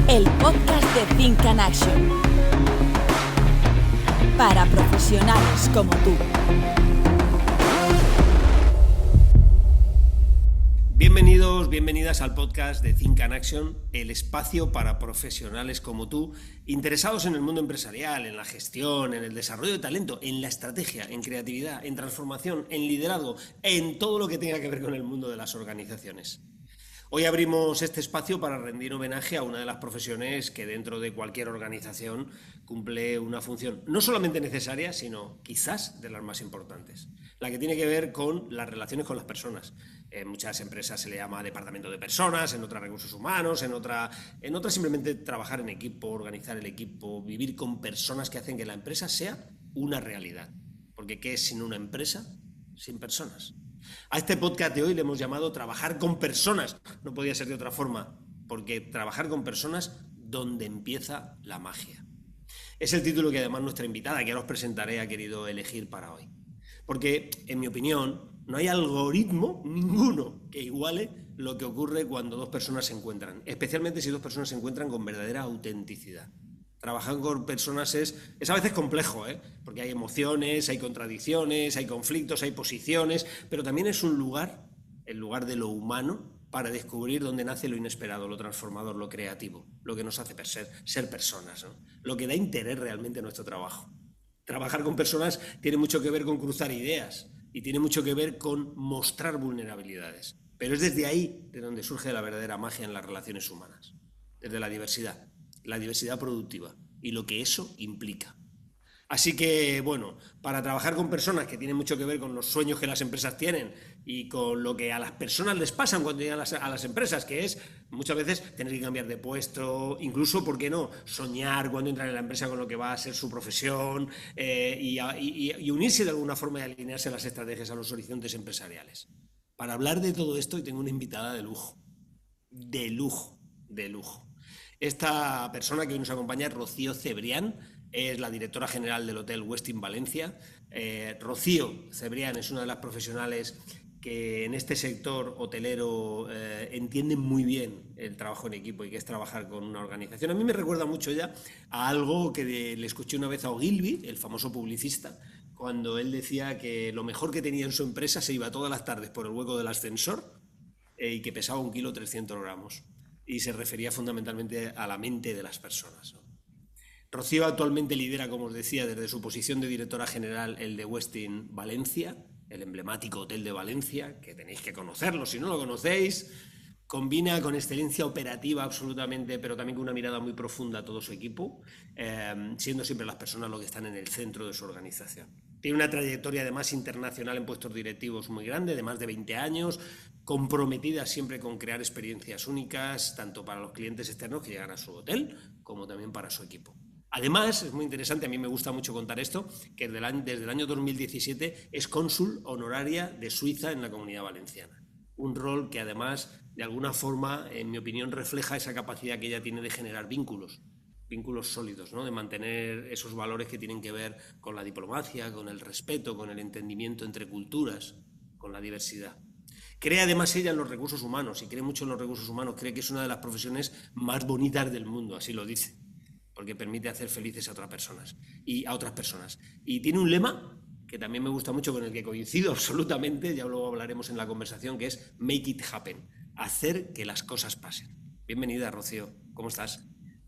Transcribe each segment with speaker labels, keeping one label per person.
Speaker 1: el podcast de Think and Action, para profesionales como tú.
Speaker 2: Bienvenidos, bienvenidas al podcast de Think and Action, el espacio para profesionales como tú, interesados en el mundo empresarial, en la gestión, en el desarrollo de talento, en la estrategia, en creatividad, en transformación, en liderazgo, en todo lo que tenga que ver con el mundo de las organizaciones. Hoy abrimos este espacio para rendir homenaje a una de las profesiones que dentro de cualquier organización cumple una función no solamente necesaria, sino quizás de las más importantes, la que tiene que ver con las relaciones con las personas. En muchas empresas se le llama departamento de personas, en otras recursos humanos, en otras simplemente trabajar en equipo, organizar el equipo, vivir con personas que hacen que la empresa sea una realidad. Porque ¿qué es sin una empresa? Sin personas. A este podcast de hoy le hemos llamado Trabajar con personas. No podía ser de otra forma, porque trabajar con personas donde empieza la magia. Es el título que además nuestra invitada, que ahora os presentaré, ha querido elegir para hoy. Porque, en mi opinión, no hay algoritmo ninguno que iguale lo que ocurre cuando dos personas se encuentran, especialmente si dos personas se encuentran con verdadera autenticidad. Trabajar con personas es a veces complejo, porque hay emociones, hay contradicciones, hay conflictos, hay posiciones, pero también es un lugar, el lugar de lo humano, para descubrir dónde nace lo inesperado, lo transformador, lo creativo, lo que nos hace ser personas, ¿no? Lo que da interés realmente a nuestro trabajo. Trabajar con personas tiene mucho que ver con cruzar ideas y tiene mucho que ver con mostrar vulnerabilidades. Pero es desde ahí de donde surge la verdadera magia en las relaciones humanas, desde la diversidad productiva y lo que eso implica. Así que, bueno, para trabajar con personas que tienen mucho que ver con los sueños que las empresas tienen y con lo que a las personas les pasan cuando llegan a las empresas, que es muchas veces tener que cambiar de puesto, incluso, ¿por qué no?, soñar cuando entran en la empresa con lo que va a ser su profesión y unirse de alguna forma y alinearse a las estrategias, a los horizontes empresariales. Para hablar de todo esto, hoy tengo una invitada de lujo, de lujo, de lujo. Esta persona que hoy nos acompaña es Rocío Cebrián, es la directora general del Hotel Westin Valencia. Rocío Cebrián es una de las profesionales que en este sector hotelero entienden muy bien el trabajo en equipo y que es trabajar con una organización. A mí me recuerda mucho ya a algo que le escuché una vez a Ogilvy, el famoso publicista, cuando él decía que lo mejor que tenía en su empresa se iba todas las tardes por el hueco del ascensor y que pesaba 1,3 kg. Y se refería fundamentalmente a la mente de las personas, ¿no? Rocío actualmente lidera, como os decía, desde su posición de directora general el de Westin Valencia, el emblemático hotel de Valencia, que tenéis que conocerlo si no lo conocéis. Combina con excelencia operativa absolutamente, pero también con una mirada muy profunda a todo su equipo, siendo siempre las personas lo que están en el centro de su organización. Tiene una trayectoria además internacional en puestos directivos muy grande, de más de 20 años, comprometida siempre con crear experiencias únicas, tanto para los clientes externos que llegan a su hotel, como también para su equipo. Además, es muy interesante, a mí me gusta mucho contar esto, que desde el año 2017 es cónsul honoraria de Suiza en la Comunidad Valenciana. Un rol que además, de alguna forma, en mi opinión, refleja esa capacidad que ella tiene de generar vínculos sólidos, ¿no?, de mantener esos valores que tienen que ver con la diplomacia, con el respeto, con el entendimiento entre culturas, con la diversidad. Cree además ella en los recursos humanos y cree mucho en los recursos humanos, cree que es una de las profesiones más bonitas del mundo, así lo dice, porque permite hacer felices a otras personas. Y tiene un lema que también me gusta mucho, con el que coincido absolutamente, ya luego hablaremos en la conversación, que es Make it happen, hacer que las cosas pasen. Bienvenida, Rocío, ¿cómo estás?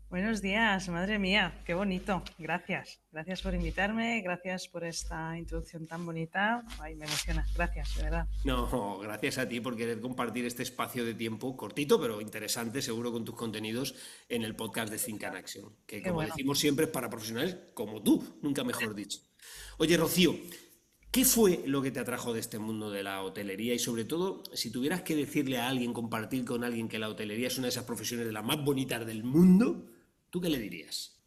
Speaker 3: Buenos días, madre mía, qué bonito. Gracias. Gracias por invitarme, gracias por esta introducción tan bonita. Ay, me emociona. Gracias, de verdad.
Speaker 2: No, gracias a ti por querer compartir este espacio de tiempo cortito, pero interesante, seguro, con tus contenidos en el podcast de Think and Action, que,
Speaker 3: Qué
Speaker 2: como
Speaker 3: bueno.
Speaker 2: decimos siempre, es para profesionales como tú, nunca mejor dicho. Oye, Rocío, ¿qué fue lo que te atrajo de este mundo de la hotelería? Y sobre todo, si tuvieras que decirle a alguien, compartir con alguien que la hotelería es una de esas profesiones de las más bonitas del mundo, ¿tú qué le dirías?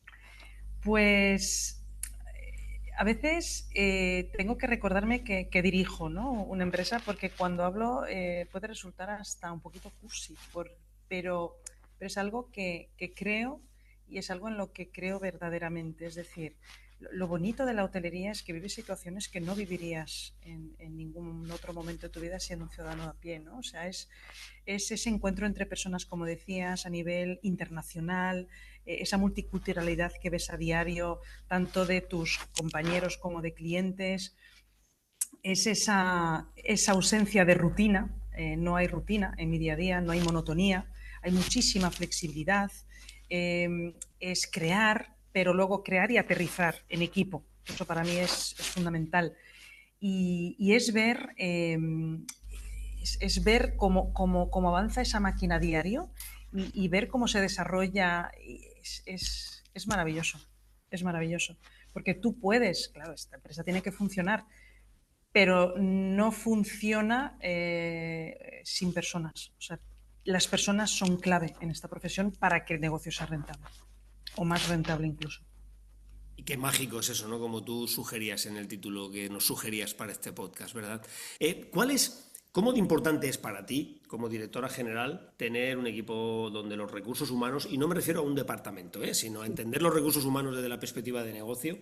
Speaker 3: Pues a veces tengo que recordarme que dirijo, ¿no?, una empresa, porque cuando hablo puede resultar hasta un poquito cursi, pero es algo que creo y es algo en lo que creo verdaderamente. Es decir, lo bonito de la hotelería es que vives situaciones que no vivirías en ningún otro momento de tu vida siendo un ciudadano a pie, ¿no? O sea, es ese encuentro entre personas, como decías, a nivel internacional, esa multiculturalidad que ves a diario, tanto de tus compañeros como de clientes, es esa ausencia de rutina, no hay rutina en mi día a día, no hay monotonía, hay muchísima flexibilidad, es crear, pero luego crear y aterrizar en equipo. Eso para mí es fundamental. Y es ver, es ver cómo avanza esa máquina a diario y ver cómo se desarrolla. Es maravilloso, es maravilloso. Porque tú puedes, claro, esta empresa tiene que funcionar, pero no funciona sin personas. O sea, las personas son clave en esta profesión para que el negocio sea rentable, o más rentable incluso.
Speaker 2: Y qué mágico es eso, ¿no? Como tú sugerías en el título que nos sugerías para este podcast, ¿verdad? ¿Cómo de importante es para ti, como directora general, tener un equipo donde los recursos humanos, y no me refiero a un departamento, sino a entender los recursos humanos desde la perspectiva de negocio,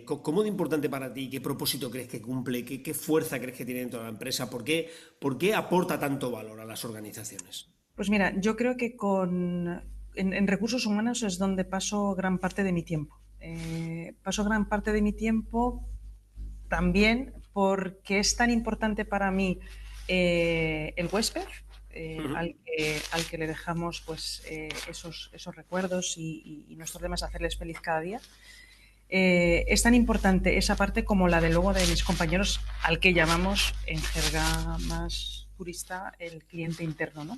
Speaker 2: ¿cómo de importante para ti, qué propósito crees que cumple, qué fuerza crees que tiene dentro de la empresa, por qué aporta tanto valor a las organizaciones?
Speaker 3: Pues mira, yo creo que en recursos humanos es donde paso gran parte de mi tiempo. Paso gran parte de mi tiempo también porque es tan importante para mí el huésped, al que le dejamos pues, esos recuerdos y nuestro lema es hacerles feliz cada día. Es tan importante esa parte como la de luego de mis compañeros, al que llamamos en jerga más purista el cliente interno, ¿no?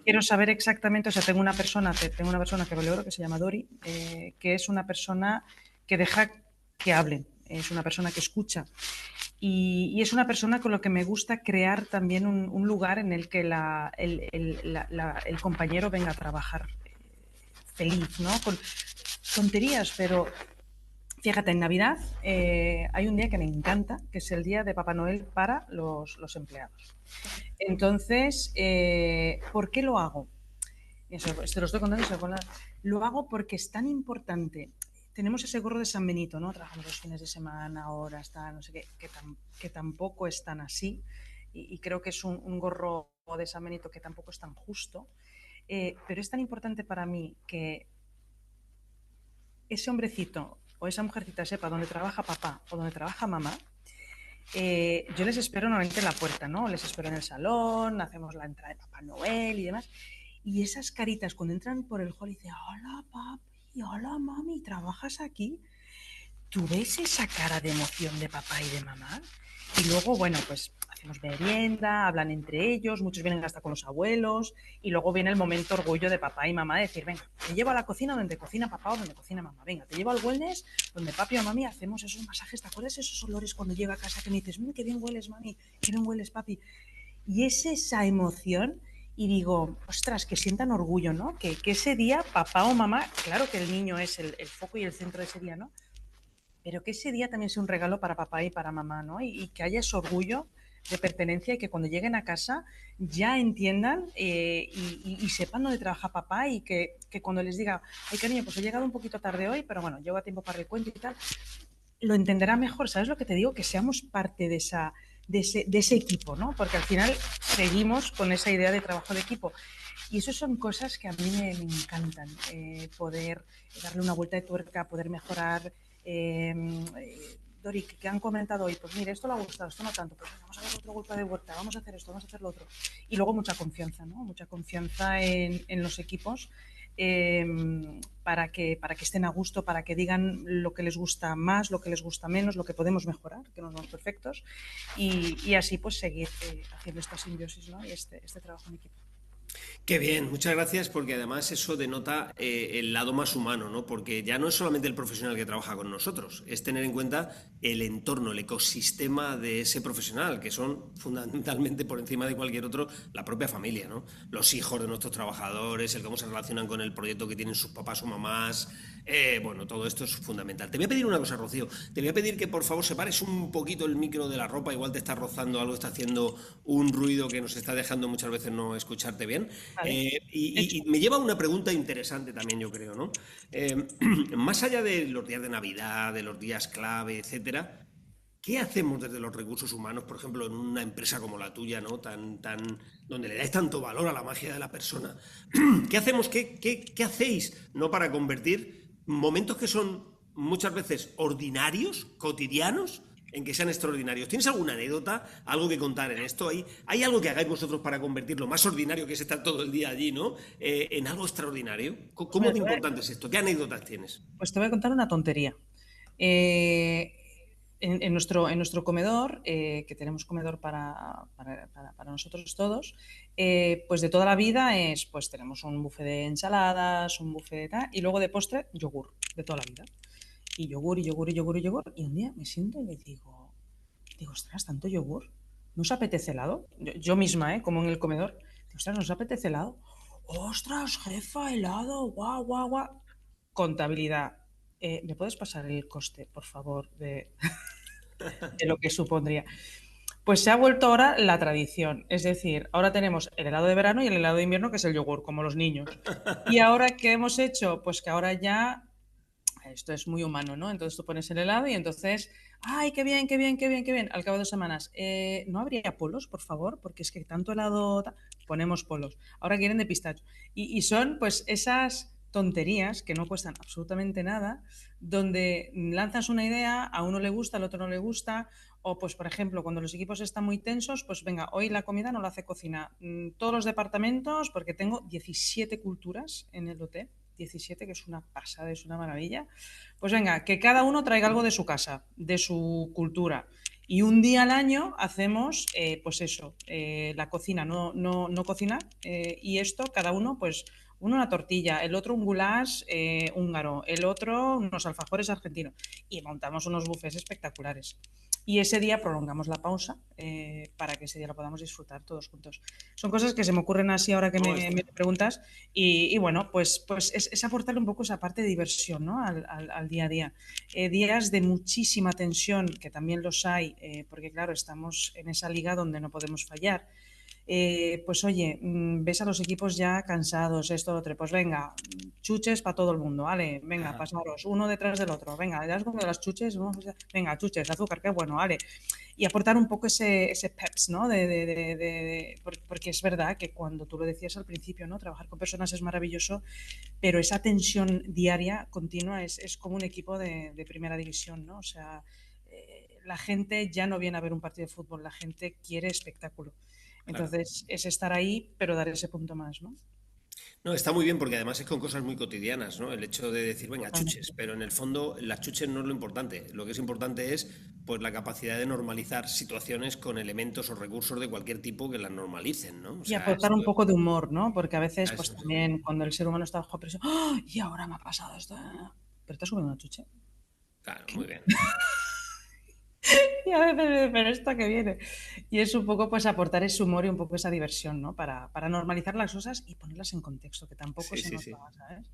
Speaker 3: Quiero saber exactamente, o sea, tengo una persona que valoro que se llama Dori, que es una persona que deja que hablen, es una persona que escucha y es una persona con lo que me gusta crear también un lugar en el que el compañero venga a trabajar feliz, ¿no? Con tonterías, pero fíjate, en Navidad hay un día que me encanta, que es el día de Papá Noel para los empleados. Entonces, ¿por qué lo hago? Eso, te lo estoy contando. Lo hago porque es tan importante. Tenemos ese gorro de San Benito, ¿no? Trabajamos los fines de semana, horas, tal, no sé qué, que tampoco es tan así. Y creo que es un gorro de San Benito que tampoco es tan justo. Pero es tan importante para mí que ese hombrecito o esa mujercita sepa dónde trabaja papá o dónde trabaja mamá. Yo les espero normalmente en la puerta, ¿no? Les espero en el salón, hacemos la entrada de Papá Noel y demás. Y esas caritas cuando entran por el hall y dicen, hola papi, hola mami, ¿trabajas aquí? ¿Tú ves esa cara de emoción de papá y de mamá? Y luego, bueno, pues hacemos merienda, hablan entre ellos, muchos vienen hasta con los abuelos y luego viene el momento orgullo de papá y mamá de decir, venga, te llevo a la cocina donde cocina papá o donde cocina mamá, venga, te llevo al wellness donde papi o mami hacemos esos masajes, ¿te acuerdas esos olores cuando llega a casa que me dices, qué bien hueles mami, qué bien hueles papi? Y es esa emoción y digo, ostras, que sientan orgullo, ¿no? Que ese día papá o mamá, claro que el niño es el foco y el centro de ese día, ¿no? Pero que ese día también sea un regalo para papá y para mamá, ¿no? Y que haya ese orgullo de pertenencia y que cuando lleguen a casa ya entiendan y sepan dónde trabaja papá y que cuando les diga, ay cariño, pues he llegado un poquito tarde hoy, pero bueno, llego a tiempo para el cuento y tal, lo entenderá mejor. ¿Sabes lo que te digo? Que seamos parte de ese equipo, ¿no? Porque al final seguimos con esa idea de trabajo de equipo. Y eso son cosas que a mí me encantan, poder darle una vuelta de tuerca, poder mejorar. Dori, ¿qué han comentado hoy? Pues mire, esto le ha gustado, esto no tanto, pues vamos a dar otro golpe de vuelta, vamos a hacer esto, vamos a hacer lo otro. Y luego mucha confianza, ¿no? Mucha confianza en los equipos para que estén a gusto, para que digan lo que les gusta más, lo que les gusta menos, lo que podemos mejorar, que no somos perfectos, y así pues seguir haciendo esta simbiosis, ¿no? Y este trabajo en equipo.
Speaker 2: Qué bien, muchas gracias, porque además eso denota el lado más humano, ¿no? Porque ya no es solamente el profesional que trabaja con nosotros, es tener en cuenta el entorno, el ecosistema de ese profesional, que son fundamentalmente por encima de cualquier otro la propia familia, ¿no? Los hijos de nuestros trabajadores, el cómo se relacionan con el proyecto que tienen sus papás o mamás, Bueno, todo esto es fundamental. Te voy a pedir una cosa, Rocío. Te voy a pedir que por favor separes un poquito el micro de la ropa. Igual te está rozando algo, está haciendo un ruido que nos está dejando muchas veces no escucharte bien.
Speaker 3: Vale.
Speaker 2: Y me lleva a una pregunta interesante también, yo creo, ¿no? Más allá de los días de Navidad, de los días clave, etcétera. ¿Qué hacemos desde los recursos humanos, por ejemplo, en una empresa como la tuya, ¿no? Donde le dais tanto valor a la magia de la persona? ¿Qué hacemos? ¿Qué hacéis? ¿No? Para convertir momentos que son muchas veces ordinarios, cotidianos, en que sean extraordinarios. ¿Tienes alguna anécdota, algo que contar en esto? ¿Hay algo que hagáis vosotros para convertir lo más ordinario, que es estar todo el día allí, ¿no? En algo extraordinario. ¿Cómo de importante es esto? ¿Qué anécdotas tienes?
Speaker 3: Pues te voy a contar una tontería. Eh, en nuestro comedor, que tenemos comedor para nosotros todos, pues de toda la vida pues tenemos un buffet de ensaladas, un buffet de tal, y luego de postre, yogur, de toda la vida. Y yogur, y yogur, y yogur, y yogur. Y un día me siento y le digo, ostras, tanto yogur. ¿No os apetece helado? Yo misma, como en el comedor. Digo, ostras, ¿no os apetece helado? Ostras, jefa, helado, guau, guau, guau. Contabilidad. ¿Me puedes pasar el coste, por favor, de lo que supondría? Pues se ha vuelto ahora la tradición. Es decir, ahora tenemos el helado de verano y el helado de invierno, que es el yogur, como los niños. ¿Y ahora qué hemos hecho? Pues que ahora ya esto es muy humano, ¿no? Entonces tú pones el helado y entonces, ¡ay, qué bien, qué bien, qué bien, qué bien! Al cabo de 2 semanas, ¿no habría polos, por favor? Porque es que tanto helado, ponemos polos. Ahora quieren de pistacho. Y son pues esas tonterías que no cuestan absolutamente nada, donde lanzas una idea, a uno le gusta, al otro no le gusta, o pues por ejemplo, cuando los equipos están muy tensos, pues venga, hoy la comida no la hace cocina. Todos los departamentos, porque tengo 17 culturas en el hotel, 17, que es una pasada, es una maravilla. Pues venga, que cada uno traiga algo de su casa, de su cultura. Y un día al año hacemos, pues eso, la cocina, no cocinar. Y esto, cada uno, pues, uno una tortilla, el otro un goulash húngaro, el otro unos alfajores argentinos. Y montamos unos buffets espectaculares. Y ese día prolongamos la pausa para que ese día lo podamos disfrutar todos juntos. Son cosas que se me ocurren así ahora que
Speaker 2: No,
Speaker 3: me preguntas y bueno, pues es aportarle un poco esa parte de diversión, ¿no? al día a día. Días de muchísima tensión, que también los hay, porque claro, estamos en esa liga donde no podemos fallar. Pues oye, ves a los equipos ya cansados, esto, lo otro, pues venga, chuches para todo el mundo, vale, venga, pasaros uno detrás del otro, venga, ya has comido las chuches, venga, chuches, azúcar, qué bueno, vale. Y aportar un poco ese peps, ¿no? Porque es verdad que cuando tú lo decías al principio, ¿no? Trabajar con personas es maravilloso, pero esa tensión diaria, continua, es como un equipo de primera división, ¿no? O sea, la gente ya no viene a ver un partido de fútbol, la gente quiere espectáculo.
Speaker 2: claro.
Speaker 3: Entonces, es estar ahí, pero dar ese punto más, ¿no?
Speaker 2: No, está muy bien porque además es con cosas muy cotidianas, ¿no? El hecho de decir, venga, chuches,
Speaker 3: Totalmente.
Speaker 2: pero en el fondo las chuches no es lo importante. Lo que es importante es pues la capacidad de normalizar situaciones con elementos o recursos de cualquier tipo que las normalicen, ¿no? O
Speaker 3: Y
Speaker 2: sea,
Speaker 3: aportar un
Speaker 2: esto,
Speaker 3: poco de humor, ¿no? Porque a veces, pues
Speaker 2: eso es.
Speaker 3: también, cuando el ser humano está bajo presión, ¡oh! Y ahora me ha pasado esto. Pero estás comiendo una chuche.
Speaker 2: Claro, muy bien.
Speaker 3: Y a veces, pero esto que viene. Y es un poco, pues, aportar ese humor y un poco esa diversión, ¿no? Para normalizar las cosas y ponerlas en contexto, que tampoco
Speaker 2: Sí,
Speaker 3: se
Speaker 2: sí,
Speaker 3: nos
Speaker 2: sí.
Speaker 3: va, ¿sabes?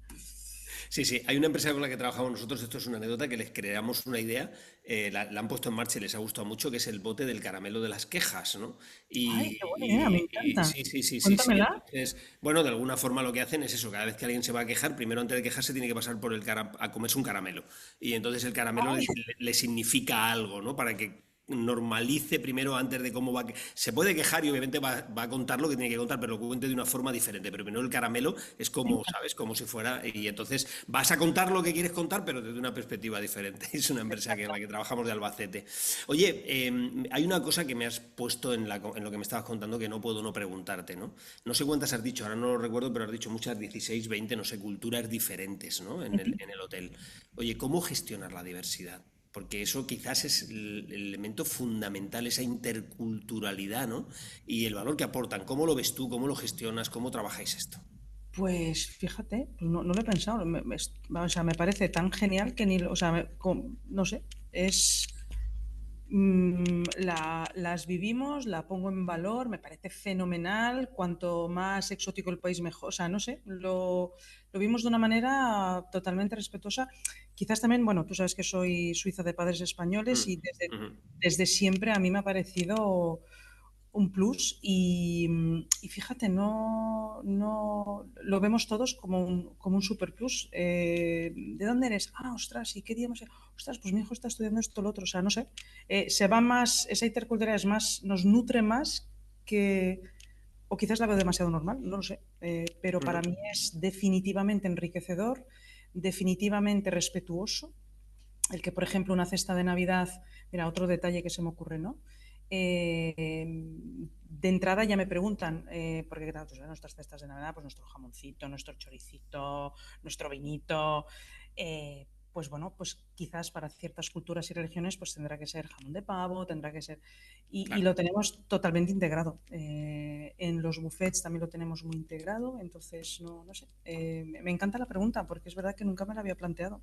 Speaker 2: Sí, sí, hay una empresa con la que trabajamos nosotros, esto es una anécdota, que les creamos una idea, la han puesto en marcha y les ha gustado mucho, que es el bote del caramelo de las quejas, ¿no?
Speaker 3: Ay, qué buena idea, me encanta.
Speaker 2: Sí, sí, sí, sí, sí.
Speaker 3: Cuéntamela.
Speaker 2: Entonces, bueno, de alguna forma lo que hacen es eso, cada vez que alguien se va a quejar, primero antes de quejarse tiene que pasar por a comerse un caramelo. Y entonces el caramelo
Speaker 3: Ay,
Speaker 2: le significa algo, ¿no? Para que normalice primero antes de cómo va. Se puede quejar y obviamente va a contar lo que tiene que contar, pero lo cuente de una forma diferente. Pero primero el caramelo es como,
Speaker 3: venga,
Speaker 2: ¿sabes? Como si fuera. Y entonces vas a contar lo que quieres contar, pero desde una perspectiva diferente. Es una empresa en la que trabajamos de Albacete. Oye, hay una cosa que me has puesto en lo que me estabas contando que no puedo no preguntarte, ¿no? No sé cuántas has dicho, ahora no lo recuerdo, pero has dicho muchas, 16, 20, no sé, culturas diferentes, ¿no? En el hotel. Oye, ¿cómo gestionar la diversidad? Porque eso quizás es el elemento fundamental, esa interculturalidad, ¿no? Y el valor que aportan. ¿Cómo lo ves tú? ¿Cómo lo gestionas? ¿Cómo trabajáis esto?
Speaker 3: pues fíjate, pues no lo he pensado. O sea, me parece tan genial que ni, o sea, no sé, es las vivimos, la pongo en valor, me parece fenomenal. Cuanto más exótico el país, mejor. O sea, no sé, lo vimos de una manera totalmente respetuosa. Quizás también, bueno, tú sabes que soy suiza de padres españoles y desde siempre a mí me ha parecido un plus y fíjate, no lo vemos todos como un super plus. ¿De dónde eres? Ah, ostras, ¿y qué idioma? Ostras, pues mi hijo está estudiando esto, lo otro. O sea, no sé. Se va más, esa interculturalidad es más, nos nutre más que, o quizás la veo demasiado normal, no lo sé. Pero para mí es definitivamente enriquecedor, definitivamente respetuoso. El que, por ejemplo, una cesta de Navidad, mira, otro detalle que se me ocurre, ¿no? De entrada ya me preguntan, porque claro, pues, nuestras cestas de Navidad, pues nuestro jamoncito, nuestro choricito, nuestro vinito, pues bueno, pues quizás para ciertas culturas y religiones pues tendrá que ser jamón de pavo, tendrá que ser... Y lo tenemos totalmente integrado. En los buffets también lo tenemos muy integrado, entonces no sé. Me encanta la pregunta porque es verdad que nunca me la había planteado.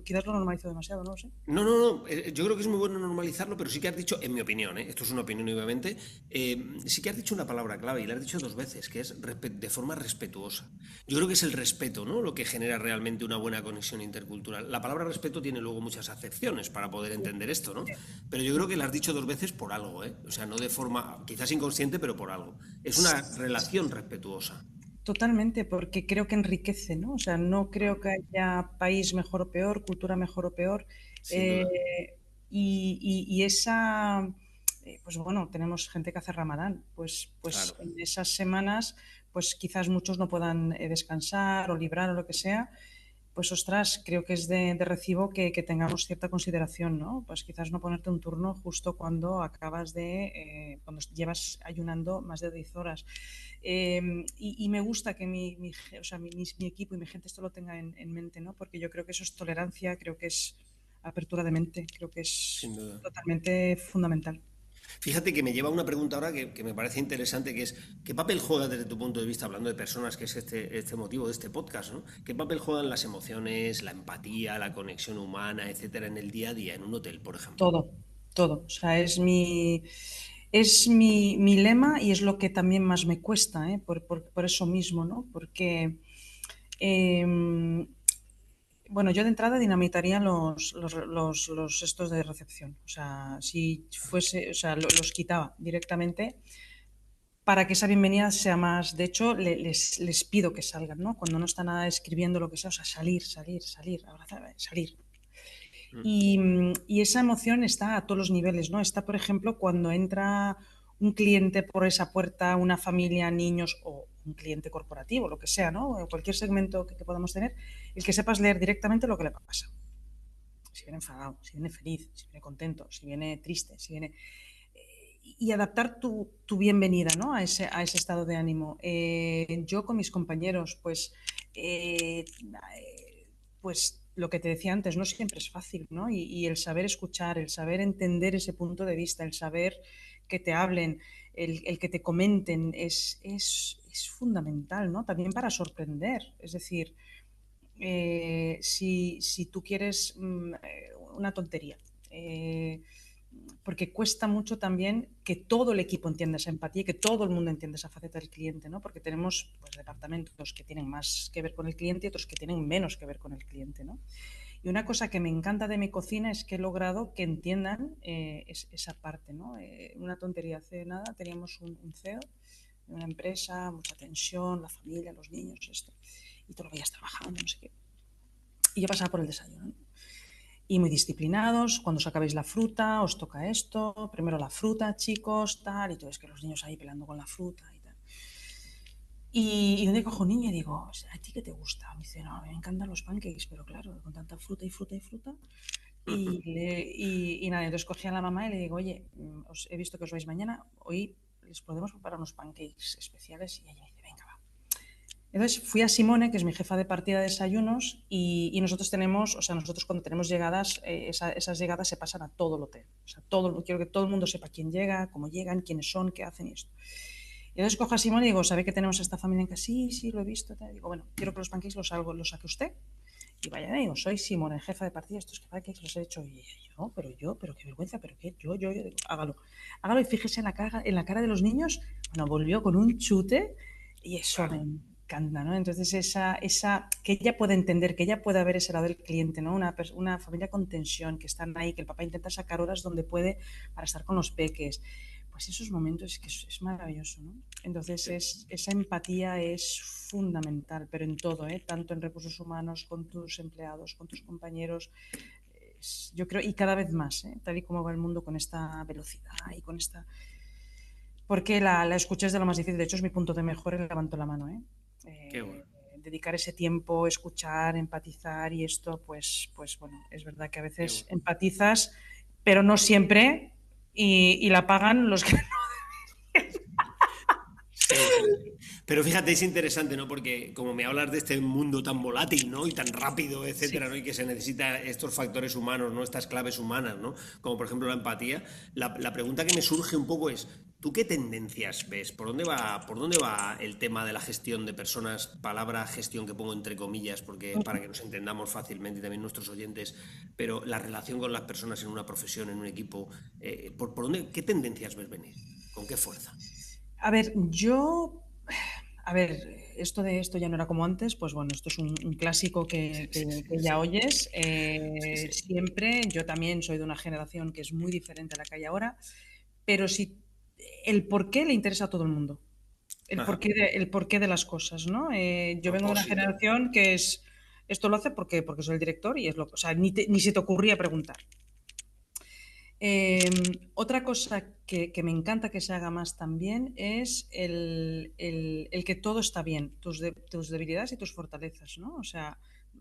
Speaker 3: Quizás lo normalizo demasiado, no lo sé.
Speaker 2: No. Yo creo que es muy bueno normalizarlo, pero sí que has dicho, en mi opinión, esto es una opinión obviamente, sí que has dicho una palabra clave y la has dicho dos veces, que es de forma respetuosa. Yo creo que es el respeto, ¿no? Lo que genera realmente una buena conexión intercultural. La palabra respeto tiene luego muchas acepciones para poder entender esto, ¿no? Pero yo creo que la has dicho dos veces por algo, ¿eh? O sea, no de forma quizás inconsciente, pero por algo. Es una relación respetuosa.
Speaker 3: Totalmente, porque creo que enriquece, ¿no? O sea, no creo que haya país mejor o peor, cultura mejor o peor.
Speaker 2: Sin
Speaker 3: eh,
Speaker 2: duda.
Speaker 3: y esa, pues bueno, tenemos gente que hace Ramadán, pues
Speaker 2: Claro.
Speaker 3: en esas semanas, pues quizás muchos no puedan descansar o librar o lo que sea. Pues ostras, creo que es de recibo que tengamos cierta consideración, ¿no? Pues quizás no ponerte un turno justo cuando acabas cuando llevas ayunando más de 10 horas. Y me gusta que o sea, mi equipo y mi gente esto lo tenga en mente, ¿no? Porque yo creo que eso es tolerancia, creo que es apertura de mente, creo que es
Speaker 2: Sin duda.
Speaker 3: totalmente fundamental.
Speaker 2: Fíjate que me lleva a una pregunta ahora que me parece interesante, que es, ¿qué papel juega desde tu punto de vista, hablando de personas, que es este motivo de este podcast, ¿no? ¿Qué papel juegan las emociones, la empatía, la conexión humana, etcétera, en el día a día, en un hotel, por ejemplo?
Speaker 3: Todo, todo. O sea, es mi lema y es lo que también más me cuesta, ¿eh? Por eso mismo, ¿no? Porque, eh, bueno, yo de entrada dinamitaría los estos de recepción. O sea, si fuese, o sea, los quitaba directamente para que esa bienvenida sea más. De hecho, les pido que salgan, ¿no? Cuando no está nada escribiendo lo que sea, o sea, salir, abrazar, salir. Y esa emoción está a todos los niveles, ¿no? Está, por ejemplo, cuando entra un cliente por esa puerta, una familia, niños o un cliente corporativo, lo que sea, ¿no? O cualquier segmento que podamos tener, el que sepas leer directamente lo que le pasa. Si viene enfadado, si viene feliz, si viene contento, si viene triste, si viene... Y adaptar tu bienvenida, ¿no? A ese estado de ánimo. Yo con mis compañeros, pues lo que te decía antes, no siempre es fácil, ¿no? Y el saber escuchar, el saber entender ese punto de vista, el saber que te hablen, el que te comenten, es fundamental, ¿no? También para sorprender. Es decir, si tú quieres una tontería, porque cuesta mucho también que todo el equipo entienda esa empatía, que todo el mundo entienda esa faceta del cliente, ¿no? Porque tenemos pues, departamentos que tienen más que ver con el cliente y otros que tienen menos que ver con el cliente, ¿no? Y una cosa que me encanta de mi cocina es que he logrado que entiendan esa parte, ¿no? Una tontería, hace nada teníamos un CEO de una empresa, mucha tensión, la familia, los niños, esto, y todo lo veías trabajando, no sé qué. Y yo pasaba por el desayuno, ¿no? Y muy disciplinados, cuando os acabéis la fruta, os toca esto, primero la fruta, chicos, tal, y todo es que los niños ahí pelando con la fruta y tal. Y un día cojo un niño y digo, ¿a ti qué te gusta? Me dice, no, a mí me encantan los pancakes, pero claro, con tanta fruta y fruta y fruta. Y nada, entonces cogí a la mamá y le digo, oye, os he visto que os vais mañana, hoy les podemos preparar unos pancakes especiales. Y ella me dice, venga, va. Entonces fui a Simone, que es mi jefa de partida de desayunos, y nosotros tenemos, o sea, nosotros cuando tenemos llegadas, esas llegadas se pasan a todo el hotel. O sea, quiero que todo el mundo sepa quién llega, cómo llegan, quiénes son, qué hacen y esto. Y entonces cojo a Simone y digo, ¿sabe que tenemos esta familia en casa? Sí, lo he visto. Te digo, bueno, quiero que los pancakes los saque usted Y vaya, digo, soy Simone, jefa de partida, estos que los he hecho. Y pero qué vergüenza, pero qué, yo, digo, hágalo. Hágalo y fíjese en la cara de los niños. Bueno, volvió con un chute y eso me encanta, ¿no? Entonces, que ella pueda entender, que ella pueda ver ese lado del cliente, ¿no? Una familia con tensión, que están ahí, que el papá intenta sacar horas donde puede para estar con los peques. Pues esos momentos es que es maravilloso, ¿no? Entonces, esa empatía es fundamental, pero en todo, tanto en recursos humanos, con tus empleados, con tus compañeros, yo creo, y cada vez más, tal y como va el mundo con esta velocidad y con esta... Porque la escucha es de lo más difícil, de hecho es mi punto de mejora y levanto la mano.
Speaker 2: Qué bueno.
Speaker 3: Dedicar ese tiempo, escuchar, empatizar y esto, pues bueno, es verdad que a veces empatizas, pero no siempre, y la pagan los que no.
Speaker 2: Sí. Pero fíjate, es interesante, ¿no? Porque como me hablas de este mundo tan volátil, ¿no? Y tan rápido, etcétera,
Speaker 3: Sí.
Speaker 2: ¿no? Y que se necesita estos factores humanos, ¿no? Estas claves humanas, ¿no? Como por ejemplo la empatía. La pregunta que me surge un poco es, ¿tú qué tendencias ves? Por dónde va el tema de la gestión de personas? Palabra gestión que pongo entre comillas, porque para que nos entendamos fácilmente y también nuestros oyentes, pero la relación con las personas en una profesión, en un equipo, ¿por dónde, qué tendencias ves venir? ¿Con qué fuerza?
Speaker 3: A ver, esto ya no era como antes, pues bueno, esto es un clásico que ya oyes
Speaker 2: Sí.
Speaker 3: siempre. Yo también soy de una generación que es muy diferente a la que hay ahora, pero sí, el por qué le interesa a todo el mundo,
Speaker 2: Ajá.
Speaker 3: el porqué de las cosas, ¿no? Yo vengo de una
Speaker 2: Propósito.
Speaker 3: generación que es, esto lo hace porque soy el director y es lo, o sea, ni se te ocurría preguntar. Otra cosa que me encanta que se haga más también es el que todo está bien, tus debilidades y tus fortalezas, ¿no? O sea,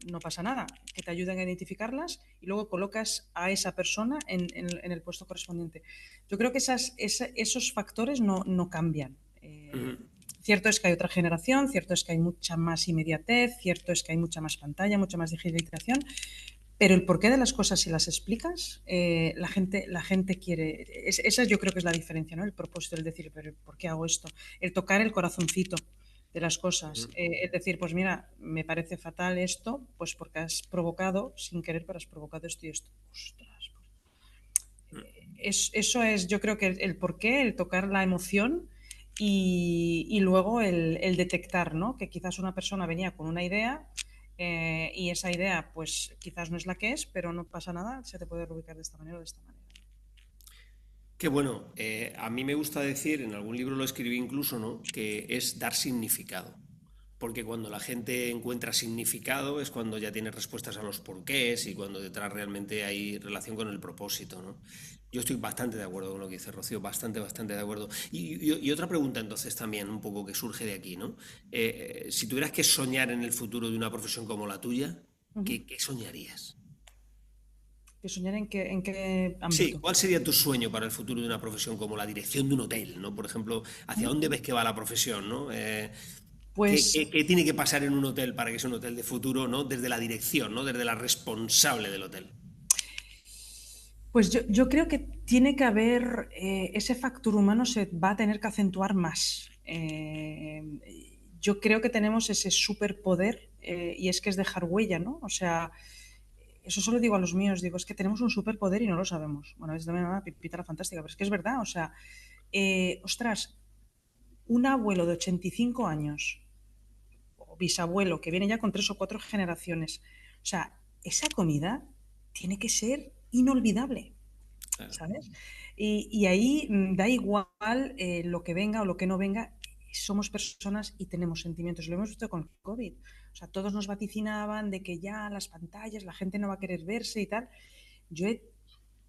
Speaker 3: no pasa nada, que te ayuden a identificarlas y luego colocas a esa persona en el puesto correspondiente. Yo creo que esos factores no cambian.
Speaker 2: Ujú.
Speaker 3: Cierto es que hay otra generación, cierto es que hay mucha más inmediatez, cierto es que hay mucha más pantalla, mucha más digitalización, pero el porqué de las cosas, si las explicas, la gente quiere. Esa yo creo que es la diferencia, ¿no? El propósito, el decir, pero ¿por qué hago esto? El tocar el corazoncito de las cosas. Es decir, pues mira, me parece fatal esto, pues porque has provocado, sin querer, pero has provocado esto y esto. Ostras. Eso es, yo creo que el porqué, el tocar la emoción y luego el detectar, ¿no? Que quizás una persona venía con una idea y esa idea pues quizás no es la que es, pero no pasa nada, se te puede reubicar de esta manera o de esta manera.
Speaker 2: Qué bueno. A mí me gusta decir, en algún libro lo escribí incluso, ¿no? Que es dar significado. Porque cuando la gente encuentra significado es cuando ya tiene respuestas a los porqués y cuando detrás realmente hay relación con el propósito, ¿no? Yo estoy bastante de acuerdo con lo que dice Rocío, bastante de acuerdo. Y otra pregunta entonces también, un poco que surge de aquí, ¿no? Si tuvieras que soñar en el futuro de una profesión como la tuya,
Speaker 3: Ujú.
Speaker 2: ¿qué soñarías?
Speaker 3: ¿Que soñar en qué
Speaker 2: Sí,
Speaker 3: ámbito?
Speaker 2: ¿cuál sería tu sueño para el futuro de una profesión como la dirección de un hotel, ¿no? Por ejemplo, ¿hacia dónde ves que va la profesión, ¿no?
Speaker 3: Pues,
Speaker 2: ¿Qué tiene que pasar en un hotel para que sea un hotel de futuro, ¿no? Desde la dirección, ¿no? Desde la responsable del hotel.
Speaker 3: pues yo creo que tiene que haber, ese factor humano se va a tener que acentuar más. Yo creo que tenemos ese superpoder y es que es dejar huella, ¿no? O sea, eso solo digo a los míos, digo, es que tenemos un superpoder y no lo sabemos. Bueno, es de una pipita la fantástica, pero es que es verdad, o sea, ostras, un abuelo de 85 años o bisabuelo que viene ya con 3 o 4 generaciones, o sea, esa comida tiene que ser inolvidable,
Speaker 2: Claro.
Speaker 3: ¿sabes? Y ahí da igual lo que venga o lo que no venga, somos personas y tenemos sentimientos. Lo hemos visto con el COVID. O sea, todos nos vaticinaban de que ya las pantallas, la gente no va a querer verse y tal. Yo he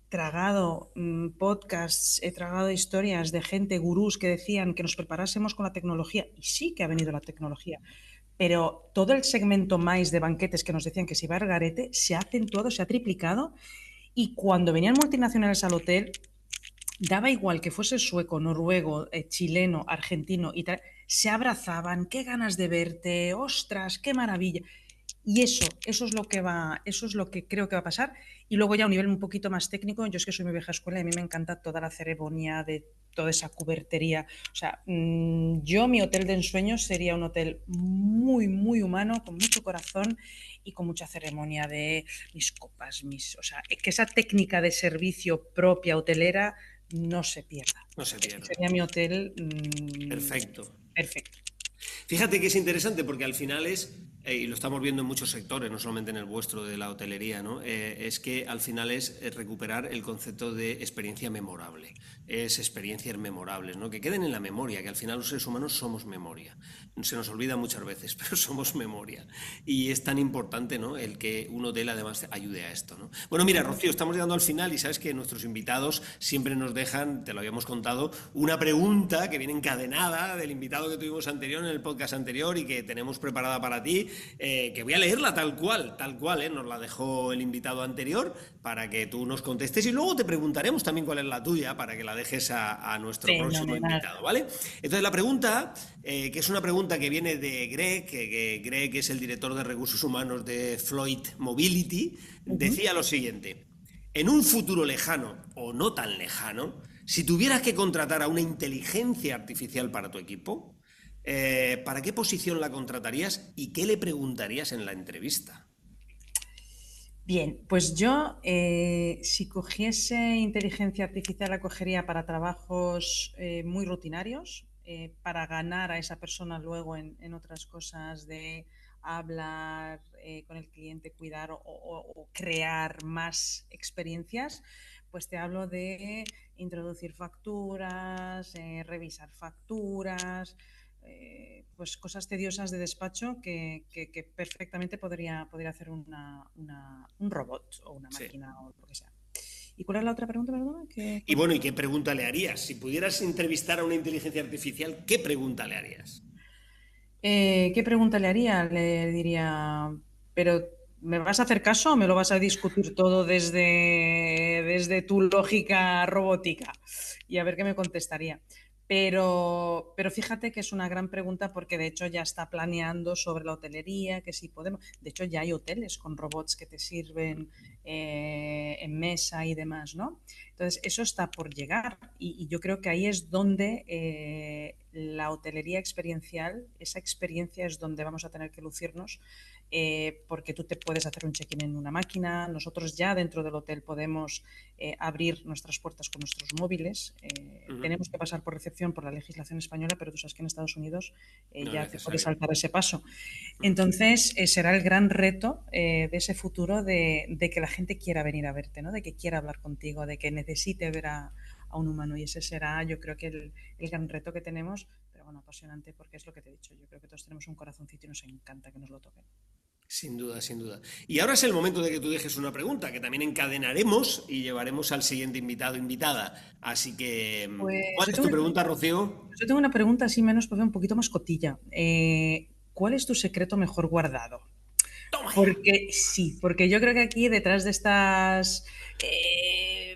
Speaker 3: tragado podcasts, he tragado historias de gente, gurús, que decían que nos preparásemos con la tecnología. Y sí que ha venido la tecnología. Pero todo el segmento más de banquetes que nos decían que se iba a garete se ha acentuado, se ha triplicado. Y cuando venían multinacionales al hotel, daba igual que fuese sueco, noruego, chileno, argentino y tal, se abrazaban, qué ganas de verte, ostras, qué maravilla. Y eso es lo que creo que va a pasar. Y luego ya a un nivel un poquito más técnico, yo es que soy muy vieja escuela y a mí me encanta toda la ceremonia de toda esa cubertería. O sea, mi hotel de ensueño sería un hotel muy, muy humano, con mucho corazón y con mucha ceremonia de mis copas, o sea, que esa técnica de servicio propia hotelera no se pierda.
Speaker 2: No se pierda.
Speaker 3: Sería mi hotel
Speaker 2: perfecto.
Speaker 3: Fíjate
Speaker 2: que es interesante porque al final y lo estamos viendo en muchos sectores, no solamente en el vuestro de la hotelería, ¿no? Es que al final es recuperar el concepto de experiencia memorable, es experiencias memorables, ¿no? Que queden en la memoria, que al final los seres humanos somos memoria. Se nos olvida muchas veces, pero somos memoria. Y es tan importante, ¿no?, el que un hotel además ayude a esto, ¿no? Bueno, mira, Rocío, estamos llegando al final y sabes que nuestros invitados siempre nos dejan, te lo habíamos contado, una pregunta que viene encadenada del invitado que tuvimos anterior en el podcast anterior y que tenemos preparada para ti. Que voy a leerla tal cual, nos la dejó el invitado anterior para que tú nos contestes y luego te preguntaremos también cuál es la tuya para que la dejes a nuestro próximo invitado, ¿vale? Entonces la pregunta, que es una pregunta que viene de Greg, que Greg es el director de recursos humanos de Floyd Mobility, decía lo siguiente: en un futuro lejano o no tan lejano, si tuvieras que contratar a una inteligencia artificial para tu equipo, ¿para qué posición la contratarías y qué le preguntarías en la entrevista?
Speaker 3: Bien, pues yo, si cogiese inteligencia artificial, la cogería para trabajos muy rutinarios, para ganar a esa persona luego en otras cosas de hablar con el cliente, cuidar o crear más experiencias. Pues te hablo de introducir facturas, revisar facturas, pues cosas tediosas de despacho que perfectamente podría hacer un robot o una máquina, sí, o lo que sea. ¿Y cuál es la otra pregunta, perdona?
Speaker 2: Y bueno, ¿y qué pregunta le harías? Si pudieras entrevistar a una inteligencia artificial, ¿qué pregunta le harías?
Speaker 3: ¿Qué pregunta le haría? Le diría, pero ¿me vas a hacer caso o me lo vas a discutir todo desde tu lógica robótica? Y a ver qué me contestaría. Pero fíjate que es una gran pregunta porque de hecho ya está planeando sobre la hotelería, que si podemos. De hecho ya hay hoteles con robots que te sirven en mesa y demás, ¿no? Entonces eso está por llegar y yo creo que ahí es donde la hotelería experiencial, esa experiencia es donde vamos a tener que lucirnos, porque tú te puedes hacer un check-in en una máquina, nosotros ya dentro del hotel podemos abrir nuestras puertas con nuestros móviles, tenemos que pasar por recepción por la legislación española, pero tú sabes que en Estados Unidos ya te puedes saltar ese paso. Entonces será el gran reto de ese futuro de que la gente quiera venir a verte, ¿no? De que quiera hablar contigo, de que necesite ver a un humano, y ese será, yo creo que el gran reto que tenemos, pero bueno, apasionante, porque es lo que te he dicho, yo creo que todos tenemos un corazoncito y nos encanta que nos lo toquen.
Speaker 2: Sin duda, sin duda. Y ahora es el momento de que tú dejes una pregunta que también encadenaremos y llevaremos al siguiente invitado o invitada. Así que, pues, ¿cuál es tu pregunta, Rocío?
Speaker 3: Yo tengo una pregunta así menos, pues un poquito más cotilla. ¿Cuál es tu secreto mejor guardado?
Speaker 2: Toma.
Speaker 3: Porque yo creo que aquí detrás de estas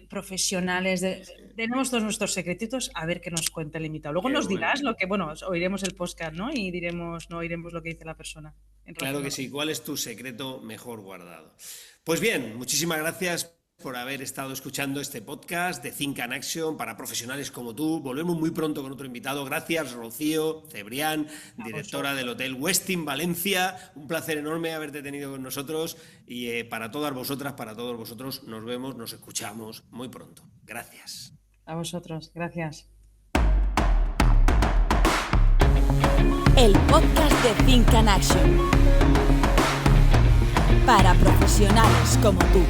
Speaker 3: profesionales tenemos todos nuestros secretitos, a ver qué nos cuenta el invitado. Luego nos dirás lo que, bueno, oiremos el podcast, ¿no? Y oiremos lo que dice la persona.
Speaker 2: Claro que sí. ¿Cuál es tu secreto mejor guardado? Pues bien, muchísimas gracias por haber estado escuchando este podcast de Think and Action para profesionales como tú. Volvemos muy pronto con otro invitado. Gracias, Rocío Cebrián, directora del Hotel Westin Valencia. Un placer enorme haberte tenido con nosotros y para todas vosotras, para todos vosotros, nos vemos, nos escuchamos muy pronto. Gracias.
Speaker 3: A vosotros, gracias.
Speaker 1: El podcast de Think and Action para profesionales como tú.